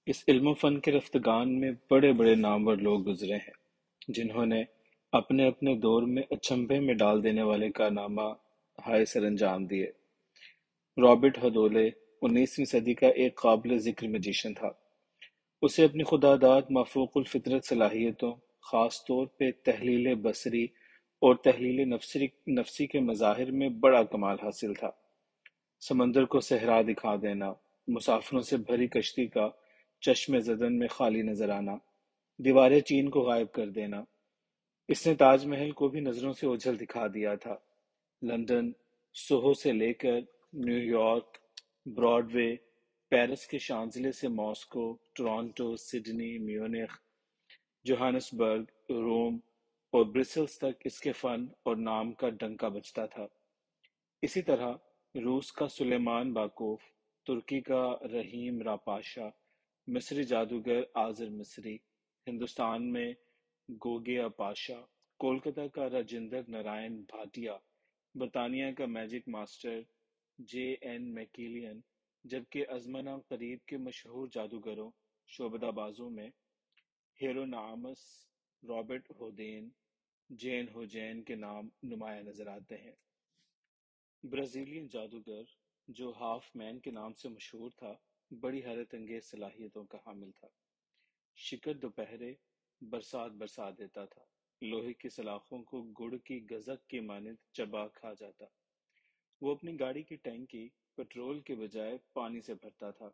اس علم و فن کے رفتگان میں بڑے بڑے نامور لوگ گزرے ہیں جنہوں نے اپنے اپنے دور میں اچنبھے میں ڈال دینے والے کارنامہ ہائے سر انجام دیے۔ رابرٹ ہدولے 19ویں صدی کا ایک قابل ذکر میجیشن تھا۔ اسے اپنی خداداد مافوق الفطرت صلاحیتوں، خاص طور پہ تحلیل بصری اور تحلیل نفسی کے مظاہر میں بڑا کمال حاصل تھا۔ سمندر کو صحرا دکھا دینا، مسافروں سے بھری کشتی کا چشم زدن میں خالی نظر آنا، دیواریں چین کو غائب کر دینا۔ اس نے تاج محل کو بھی نظروں سے اوجھل دکھا دیا تھا۔ لندن، سوہو سے لے کر New York, Broadway, Paris کے شانزلے سے Moscow, Toronto, Sydney, Munich, Johannesburg, Rome اور برسلز تک اس کے فن اور نام کا ڈنکا بجتا تھا۔ اسی طرح روس کا سلیمان باکوف، ترکی کا رحیم راپاشا، مصری جادوگر آذر مصری، ہندوستان میں گوگیا پاشا، کولکتہ کا راجندر نارائن بھاٹیا، برطانیہ کا میجک ماسٹر جے این میکیلین، جبکہ ازمنہ قریب کے مشہور جادوگروں شعبدہ بازوں میں ہیرونامس، رابرٹ ہودین، جین ہوجین کے نام نمایاں نظر آتے ہیں۔ برازیلین جادوگر جو ہاف مین کے نام سے مشہور تھا بڑی حیرت انگیز صلاحیتوں کا حامل تھا۔ شکر دوپہرے برسات برسا دیتا تھا، لوہے کی سلاخوں کو گڑ کی گزک کی مانند چبا کھا جاتا۔ وہ اپنی گاڑی کی ٹینکی پٹرول کے بجائے پانی سے بھرتا تھا،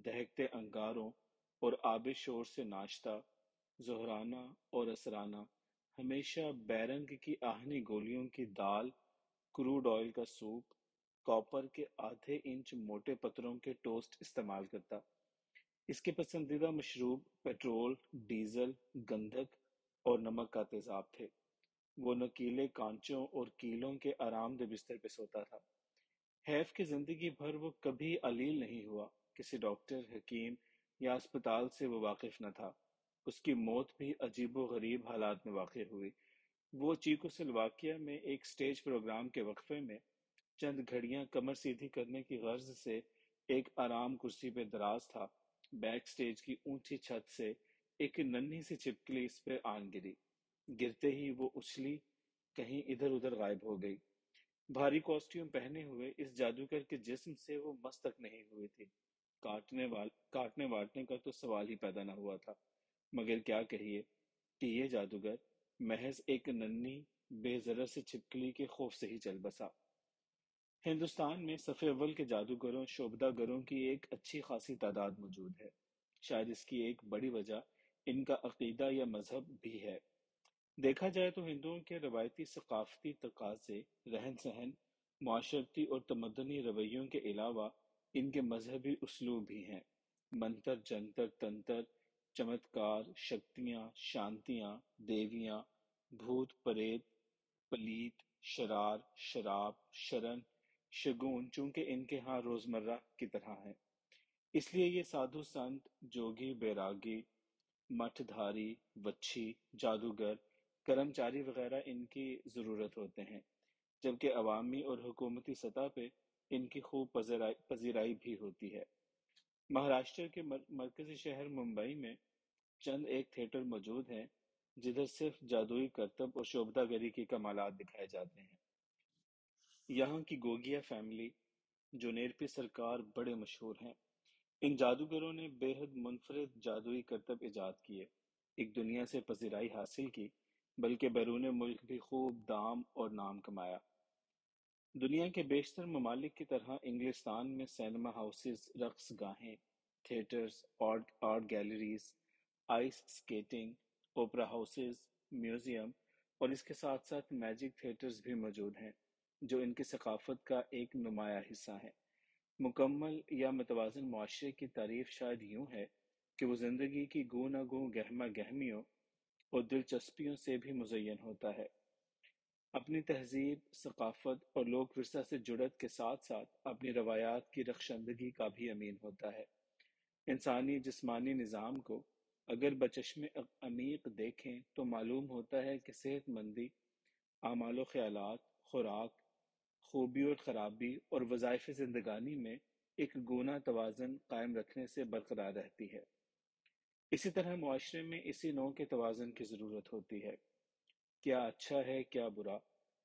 دہکتے انگاروں اور آب شور سے ناشتا، ظہرانہ اور عصرانہ ہمیشہ بیرنگ کی آہنی گولیوں کی دال، کروڈ آئل کا سوپ، کاپر کے آدھے انچ موٹے پتروں کے ٹوسٹ استعمال کرتا۔ اس کے پسندیدہ مشروب پیٹرول، ڈیزل، گندھک اور نمک کا تیزاب تھے۔ وہ نکیلے کانچوں اور کیلوں کے آرام دہ بستر پہ سوتا تھا۔ حیف کہ زندگی بھر وہ کبھی علیل نہیں ہوا، کسی ڈاکٹر، حکیم یا اسپتال سے وہ واقف نہ تھا۔ اس کی موت بھی عجیب و غریب حالات میں واقع ہوئی۔ وہ چیکو سلواکیہ میں ایک سٹیج پروگرام کے وقفے میں چند گھڑیاں کمر سیدھی کرنے کی غرض سے ایک آرام کرسی پہ دراز تھا۔ بیک سٹیج کی اونچی چھت سے ایک ننھی سی چھپکلی اس پہ آن گری۔ گرتے ہی وہ اچھلی کہیں ادھر ادھر غائب ہو گئی۔ بھاری کاسٹیوم پہنے ہوئے اس جادوگر کے جسم سے وہ مس تک نہیں ہوئی تھی۔ کاٹنے واٹنے کا تو سوال ہی پیدا نہ ہوا تھا، مگر کیا کہیے کہ یہ جادوگر محض ایک ننھی بے ضرر سے چھپکلی کے خوف سے ہی چل بسا۔ ہندوستان میں صف اول کے جادوگروں شعبدہ گروں کی ایک اچھی خاصی تعداد موجود ہے۔ شاید اس کی ایک بڑی وجہ ان کا عقیدہ یا مذہب بھی ہے۔ دیکھا جائے تو ہندوؤں کے روایتی ثقافتی تقاضے، رہن سہن، معاشرتی اور تمدنی رویوں کے علاوہ ان کے مذہبی اسلوب بھی ہیں۔ منتر جنتر تنتر، چمتکار، شکتیاں، شانتیاں، دیویاں، بھوت پریت، پلیت، شرار، شراب، شرن، شگون چونکہ ان کے ہاں روزمرہ کی طرح ہیں۔ اس لیے یہ سادھو سنت، جوگی بیراگی، مٹھ دھاری، وچھی، جادوگر، کرمچاری وغیرہ ان کی ضرورت ہوتے ہیں، جبکہ عوامی اور حکومتی سطح پہ ان کی خوب پذیرائی بھی ہوتی ہے۔ مہاراشٹر کے مرکزی شہر ممبئی میں چند ایک تھیٹر موجود ہیں جدھر صرف جادوئی کرتب اور شعبدہ گری کی کمالات دکھائے جاتے ہیں۔ یہاں کی گوگیا فیملی، جو نیرپی سرکار بڑے مشہور ہیں۔ ان جادوگروں نے بے حد منفرد جادوئی کرتب ایجاد کیے، ایک دنیا سے پذیرائی حاصل کی، بلکہ بیرون ملک بھی خوب دام اور نام کمایا۔ دنیا کے بیشتر ممالک کی طرح انگلستان میں سینما ہاؤسز، رقص گاہیں، theatres, art galleries, ice skating, opera houses, museum اور اس کے ساتھ ساتھ میجک تھیٹرز بھی موجود ہیں، جو ان کی ثقافت کا ایک نمایاں حصہ ہیں۔ مکمل یا متوازن معاشرے کی تعریف شاید یوں ہے کہ وہ زندگی کی گو نہ گو گہما گہمیوں اور دلچسپیوں سے بھی مزین ہوتا ہے۔ اپنی تہذیب، ثقافت اور لوک ورثہ سے جڑت کے ساتھ ساتھ اپنی روایات کی رخشندگی کا بھی امین ہوتا ہے۔ انسانی جسمانی نظام کو اگر بچشم عمیق دیکھیں تو معلوم ہوتا ہے کہ صحت مندی، اعمال و خیالات، خوراک، خوبی اور خرابی اور وظائف زندگانی میں ایک گونا توازن قائم رکھنے سے برقرار رہتی ہے۔ اسی طرح معاشرے میں اسی نوع کے توازن کی ضرورت ہوتی ہے۔ کیا اچھا ہے کیا برا،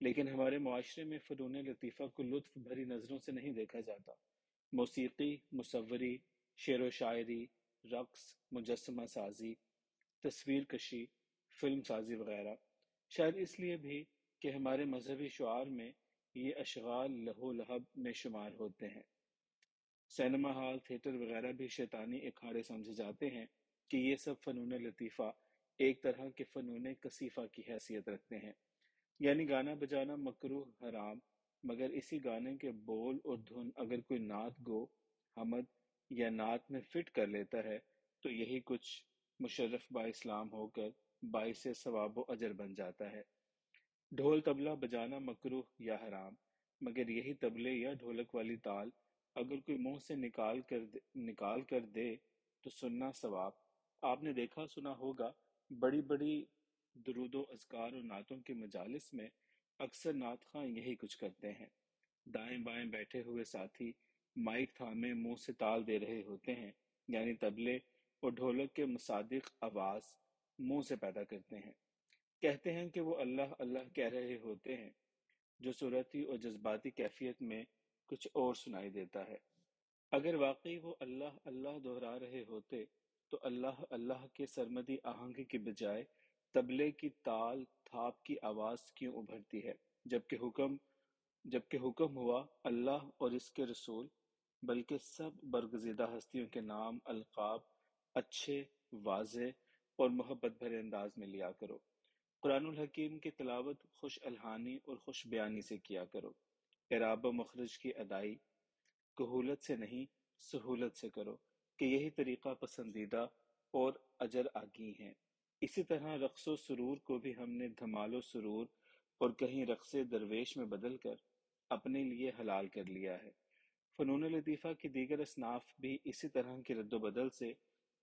لیکن ہمارے معاشرے میں فنون لطیفہ کو لطف بھری نظروں سے نہیں دیکھا جاتا۔ موسیقی، مصوری، شعر و شاعری، رقص، مجسمہ سازی، تصویر کشی، فلم سازی وغیرہ، شاید اس لیے بھی کہ ہمارے مذہبی شعار میں یہ اشغال لہو لہب میں شمار ہوتے ہیں۔ سینما ہال، تھیٹر وغیرہ بھی شیطانی اکھاڑے سمجھے جاتے ہیں کہ یہ سب فنون لطیفہ ایک طرح کے فنون کثیفہ کی حیثیت رکھتے ہیں، یعنی گانا بجانا مکروہ حرام، مگر اسی گانے کے بول اور دھن اگر کوئی نعت گو حمد یا نعت میں فٹ کر لیتا ہے تو یہی کچھ مشرف با اسلام ہو کر باعث ثواب و اجر بن جاتا ہے۔ ڈھول طبلہ بجانا مکروہ یا حرام، مگر یہی طبلے یا ڈھولک والی تال اگر کوئی منہ سے نکال کر دے تو سننا ثواب۔ آپ نے دیکھا سنا ہوگا، بڑی بڑی درود و اذکار اور نعتوں کے مجالس میں اکثر نعت خواں یہی کچھ کرتے ہیں۔ دائیں بائیں بیٹھے ہوئے ساتھی مائک تھامے منہ سے تال دے رہے ہوتے ہیں، یعنی طبلے اور ڈھولک کے مصادق آواز منہ سے پیدا کرتے ہیں۔ کہتے ہیں کہ وہ اللہ اللہ کہہ رہے ہوتے ہیں، جو صورتی اور جذباتی کیفیت میں کچھ اور سنائی دیتا ہے۔ اگر واقعی وہ اللہ اللہ دہرا رہے ہوتے تو اللہ اللہ کے سرمدی آہنگ کی بجائے طبلے کی تال تھاپ کی آواز کیوں ابھرتی ہے، جبکہ حکم ہوا اللہ اور اس کے رسول، بلکہ سب برگزیدہ ہستیوں کے نام القاب اچھے، واضح اور محبت بھرے انداز میں لیا کرو۔ قرآن الحکیم کی تلاوت خوش الحانی اور خوش بیانی سے کیا کرو۔ اعراب و مخرج کی ادائی کہولت سے نہیں سہولت سے کرو، کہ یہی طریقہ پسندیدہ اور اجر آگی ہیں۔ اسی طرح رقص و سرور کو بھی ہم نے دھمال و سرور اور کہیں رقص درویش میں بدل کر اپنے لیے حلال کر لیا ہے۔ فنون لطیفہ کی دیگر اصناف بھی اسی طرح کی رد و بدل سے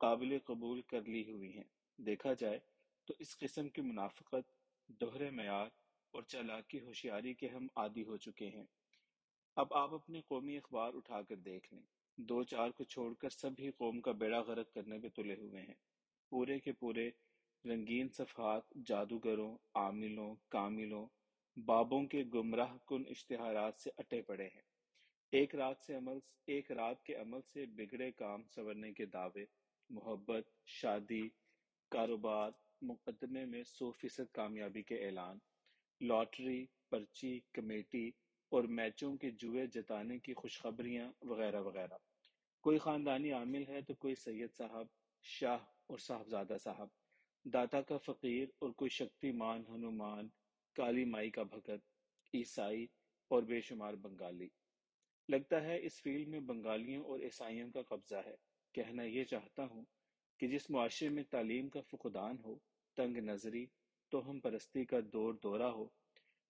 قابل قبول کر لی ہوئی ہیں۔ دیکھا جائے تو اس قسم کی منافقت، دوہرے معیار اور چالاکی ہوشیاری کے ہم عادی ہو چکے ہیں۔ اب آپ اپنے قومی اخبار اٹھا کر دیکھ لیں، دو چار کو چھوڑ کر سب ہی قوم کا بیڑا غرق کرنے پہ تلے ہوئے ہیں۔ پورے کے پورے رنگین صفحات جادوگروں، عاملوں، کاملوں، بابوں کے گمراہ کن اشتہارات سے اٹے پڑے ہیں۔ ایک رات کے عمل سے بگڑے کام سنورنے کے دعوے، محبت، شادی، کاروبار، مقدمے میں 100% کامیابی کے اعلان، لاٹری، پرچی، کمیٹی اور میچوں کے جوئے جتانے کی خوشخبریاں وغیرہ وغیرہ۔ کوئی خاندانی عامل ہے تو کوئی سید صاحب، شاہ اور صاحبزادہ صاحب، داتا کا فقیر اور کوئی شکتی مان ہنومان، کالی مائی کا بھگت، عیسائی اور بے شمار بنگالی۔ لگتا ہے اس فیلڈ میں بنگالیوں اور عیسائیوں کا قبضہ ہے۔ کہنا یہ چاہتا ہوں کہ جس معاشرے میں تعلیم کا فقدان ہو، تنگ نظری، توہم پرستی کا دور دورہ ہو،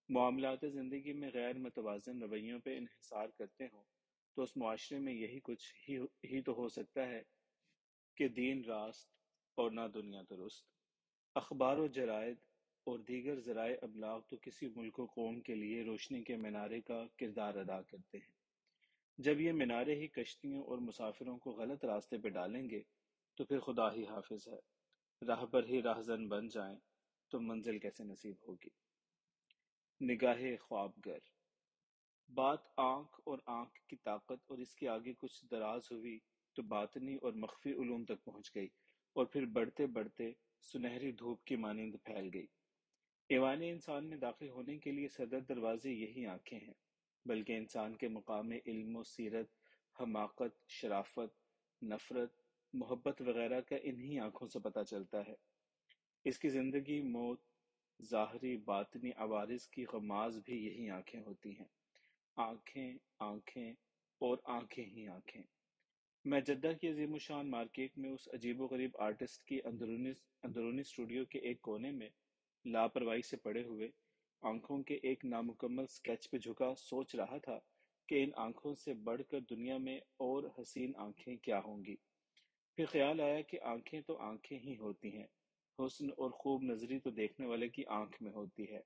معاملات زندگی میں غیر متوازن رویوں پہ انحصار کرتے ہوں، تو اس معاشرے میں یہی کچھ ہی تو ہو سکتا ہے کہ دین راست اور نہ دنیا درست۔ اخبار و جرائد اور دیگر ذرائع ابلاغ تو کسی ملک و قوم کے لیے روشنی کے مینارے کا کردار ادا کرتے ہیں۔ جب یہ منارے ہی کشتیوں اور مسافروں کو غلط راستے پہ ڈالیں گے تو پھر خدا ہی حافظ ہے۔ راہ بر ہی راہزن بن جائیں تو منزل کیسے نصیب ہوگی۔ نگاہ خوابگر۔ بات آنکھ اور آنکھ کی طاقت اور اس کے آگے کچھ دراز ہوئی تو باطنی اور مخفی علوم تک پہنچ گئی، اور پھر بڑھتے بڑھتے سنہری دھوپ کی مانند پھیل گئی۔ ایوان انسان میں داخل ہونے کے لیے صدر دروازے یہی آنکھیں ہیں، بلکہ انسان کے مقام علم و سیرت، حماقت، شرافت، نفرت، محبت وغیرہ کا انہی آنکھوں سے پتہ چلتا ہے۔ اس کی زندگی موت، ظاہری باطنی عوارض کی غماز بھی یہی آنکھیں ہوتی ہیں۔ آنکھیں، آنکھیں اور آنکھیں ہی آنکھیں۔ میں جدہ کی عظیم الشان مارکیٹ میں اس عجیب و غریب آرٹسٹ کی اندرونی اسٹوڈیو کے ایک کونے میں لاپرواہی سے پڑے ہوئے آنکھوں کے ایک نامکمل سکیچ پہ جھکا سوچ رہا تھا کہ ان آنکھوں سے بڑھ کر دنیا میں اور حسین آنکھیں کیا ہوں گی۔ پھر خیال آیا کہ آنکھیں تو آنکھیں ہی ہوتی ہیں، حسن اور خوب نظری تو دیکھنے والے کی آنکھ میں ہوتی ہے۔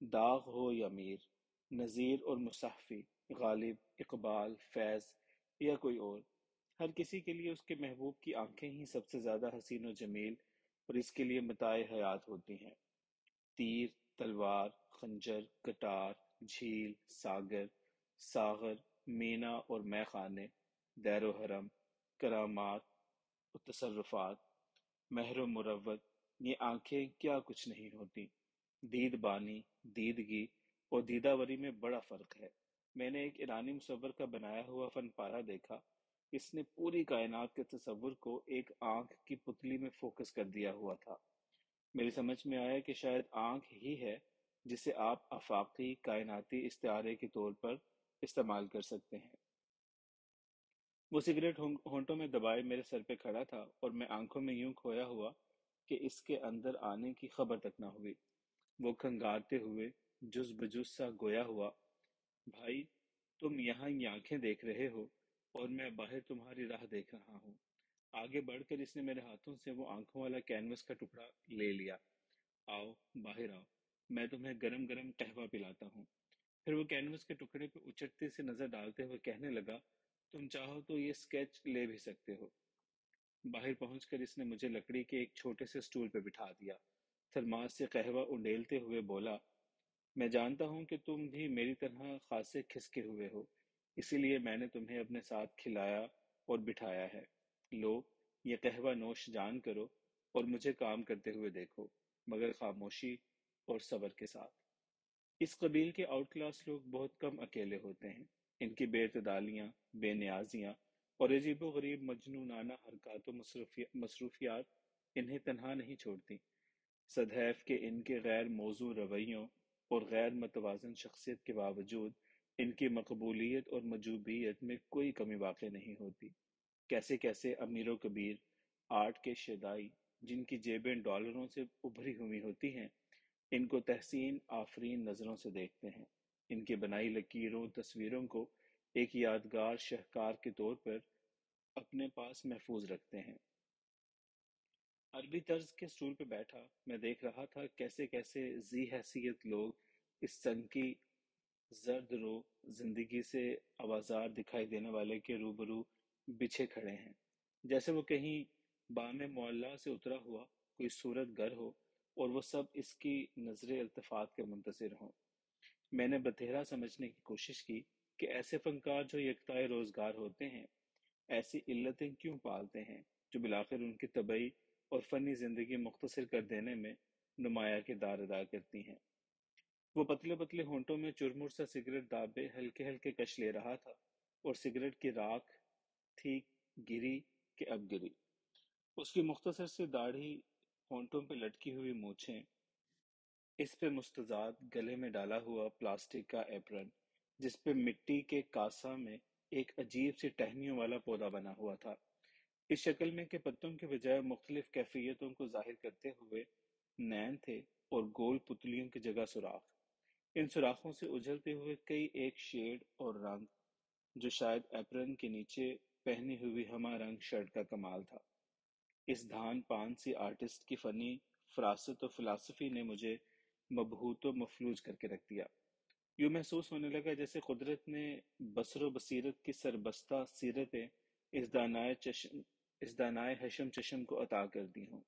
داغ ہو یا میر، نذیر اور مصحفی، غالب، اقبال، فیض، یا کوئی اور، ہر کسی کے لیے اس کے محبوب کی آنکھیں ہی سب سے زیادہ حسین و جمیل اور اس کے لیے متاع حیات ہوتی ہیں۔ تیر، تلوار، خنجر، کٹار، جھیل، ساغر، مینا اور مے خانے، دیر و حرم، کرامات و تصرفات، مہر و مروت، یہ آنکھیں کیا کچھ نہیں ہوتی۔ دید بانی، دیدگی اور دیداوری میں بڑا فرق ہے۔ میں نے ایک ایرانی مصور کا بنایا ہوا فن پارہ دیکھا۔ اس نے پوری کائنات کے تصور کو ایک آنکھ کی پتلی میں فوکس کر دیا ہوا تھا۔ میری سمجھ میں آیا کہ شاید آنکھ ہی ہے جسے آپ آفاقی کائناتی استعارے کے طور پر استعمال کر سکتے ہیں۔ وہ سگریٹ ہونٹوں میں دبائے میرے سر پہ کھڑا تھا اور میں آنکھوں میں یوں کھویا ہوا کہ اس کے اندر آنے کی خبر تک نہ ہوئی۔ وہ کھنگارتے ہوئے جز بجز سا گویا ہوا، بھائی تم یہاں یہ آنکھیں دیکھ رہے ہو اور میں باہر تمہاری راہ دیکھ رہا ہوں۔ آگے بڑھ کر اس نے میرے ہاتھوں سے وہ آنکھوں والا کینوس کا ٹکڑا لے لیا۔ آؤ باہر آؤ، میں تمہیں گرم گرم قہوہ پلاتا ہوں۔ پھر وہ کینوس کے ٹکڑے پہ اچٹتے سے نظر ڈالتے ہوئے کہنے لگا، تم چاہو تو یہ سکیچ لے بھی سکتے ہو۔ باہر پہنچ کر اس نے مجھے لکڑی کے ایک چھوٹے سے سٹول پہ بٹھا دیا۔ تھرماس سے قہوہ انڈیلتے ہوئے بولا، میں جانتا ہوں کہ تم بھی میری طرح خاصے کھسکے ہوئے ہو، اسی لیے میں نے تمہیں اپنے ساتھ کھلایا اور بٹھایا ہے۔ لو، یہ قہوہ نوش جان کرو اور مجھے کام کرتے ہوئے دیکھو، مگر خاموشی اور صبر کے ساتھ۔ اس قبیل کے آؤٹ کلاس لوگ بہت کم اکیلے ہوتے ہیں۔ ان کی بے اعتدالیاں، بے نیازیاں اور عجیب و غریب مجنونانہ حرکات و مصروفیات انہیں تنہا نہیں چھوڑتی۔ سدحیف کے ان کے غیر موزوں رویوں اور غیر متوازن شخصیت کے باوجود ان کی مقبولیت اور محبوبیت میں کوئی کمی واقع نہیں ہوتی۔ کیسے کیسے امیر و کبیر، آرٹ کے شیدائی، جن کی جیبیں ڈالروں سے ابھری ہوئی ہوتی ہیں، ان کو تحسین آفرین نظروں سے دیکھتے ہیں، ان کی بنائی لکیروں تصویروں کو ایک یادگار شہکار کے طور پر اپنے پاس محفوظ رکھتے ہیں۔ عربی طرز کے سٹول پہ بیٹھا میں دیکھ رہا تھا کیسے کیسے ذی حیثیت لوگ اس سنکی زرد رو زندگی سے آوازار دکھائی دینے والے کے روبرو بچھے کھڑے ہیں، جیسے وہ کہیں بام معلیٰ سے اترا ہوا کوئی صورت گر ہو اور وہ سب اس کی نظر التفات کے منتظر ہوں۔ میں نے بتیرا سمجھنے کی کوشش کی کہ ایسے فنکار جو یکتائے روزگار ہوتے ہیں، ایسی علتیں کیوں پالتے ہیں جو بالآخر ان کی طبعی اور فنی زندگی مختصر کر دینے میں نمایاں کردار ادا کرتی ہیں۔ وہ پتلے پتلے ہونٹوں میں چرمر سا سگریٹ دابے ہلکے ہلکے کش لے رہا تھا اور سگریٹ کی راکھ تھی گری کہ اب گری۔ اس کی مختصر سی داڑھی، ہونٹوں پہ لٹکی ہوئی مونچھیں، اس پہ مستزاد گلے میں ڈالا ہوا پلاسٹک کا ایپرن جس پہ مٹی کے کاسا میں ایک عجیب سی ٹہنیوں والا پودا بنا ہوا تھا، اس شکل میں کہ پتوں کے بجائے مختلف کیفیتوں کو ظاہر کرتے ہوئے نین تھے اور گول پتلیوں کی جگہ سوراخ۔ ان سوراخوں سے اجھلتے ہوئے کئی ایک شیڈ اور رنگ جو شاید ایپرن کے نیچے پہنی ہوئی ہمہ رنگ شرٹ کا کمال تھا۔ اس دھان پان سی آرٹسٹ کی فنی فراست و فلسفی نے مجھے مبہوت و مفلوج کر کے رکھ دیا۔ یوں محسوس ہونے لگا جیسے قدرت نے بصر و بصیرت کی سربستہ سیرتیں اس دانائے حشم چشم کو عطا کر دی ہوں۔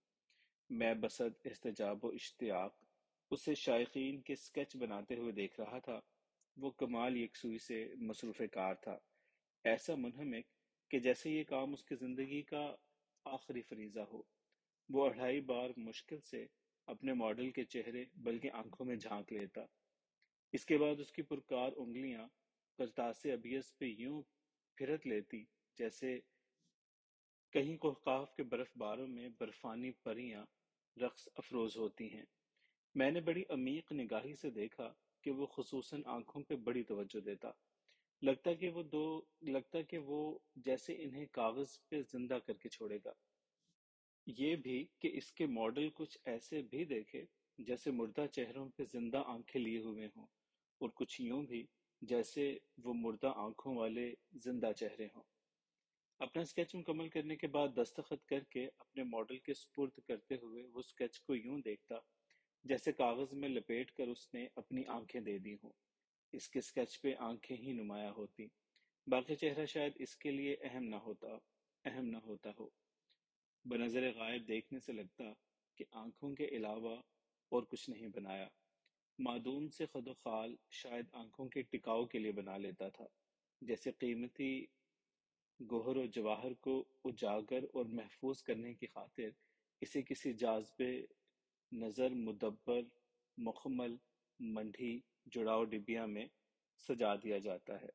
میں بسط احتجاب و اشتیاق اسے شائقین کے سکیچ بناتے ہوئے دیکھ رہا تھا۔ وہ کمال یکسوئی سے مصروف کار تھا، ایسا منہمک کہ جیسے یہ کام اس کی زندگی کا آخری فریضہ ہو۔ وہ 2.5 بار مشکل سے اپنے ماڈل کے چہرے بلکہ آنکھوں میں جھانک لیتا، اس کے بعد اس کی پرکار انگلیاں کرتاسِ ابیض پہ یوں پھرت لیتی جیسے کہیں قوقاف کے برف باروں میں برفانی پریاں رقص افروز ہوتی ہیں۔ میں نے بڑی عمیق نگاہی سے دیکھا کہ وہ خصوصاً آنکھوں پہ بڑی توجہ دیتا، لگتا کہ وہ جیسے انہیں کاغذ پہ زندہ کر کے چھوڑے گا۔ یہ بھی کہ اس کے ماڈل کچھ ایسے بھی دیکھے جیسے مردہ چہروں پہ زندہ آنکھیں لیے ہوئے ہوں، اور کچھ یوں بھی جیسے وہ مردہ آنکھوں والے زندہ چہرے ہوں۔ اپنا سکیچ مکمل کرنے کے بعد دستخط کر کے اپنے ماڈل کے سپرد کرتے ہوئے وہ سکیچ کو یوں دیکھتا جیسے کاغذ میں لپیٹ کر اس نے اپنی آنکھیں دے دی ہوں۔ اس کے سکیچ پہ آنکھیں ہی نمایاں ہوتی، باقی چہرہ شاید اس کے لیے اہم نہ ہوتا ہو، بنظر غائب دیکھنے سے لگتا کہ آنکھوں کے علاوہ اور کچھ نہیں بنایا، معدوم سے خد و خال شاید آنکھوں کے ٹکاؤ کے لیے بنا لیتا تھا، جیسے قیمتی گوہر و جواہر کو اجاگر اور محفوظ کرنے کی خاطر اسے کسی جاذب نظر مدبر مخمل منڈھی جڑاؤ ڈبیا میں سجا دیا جاتا ہے۔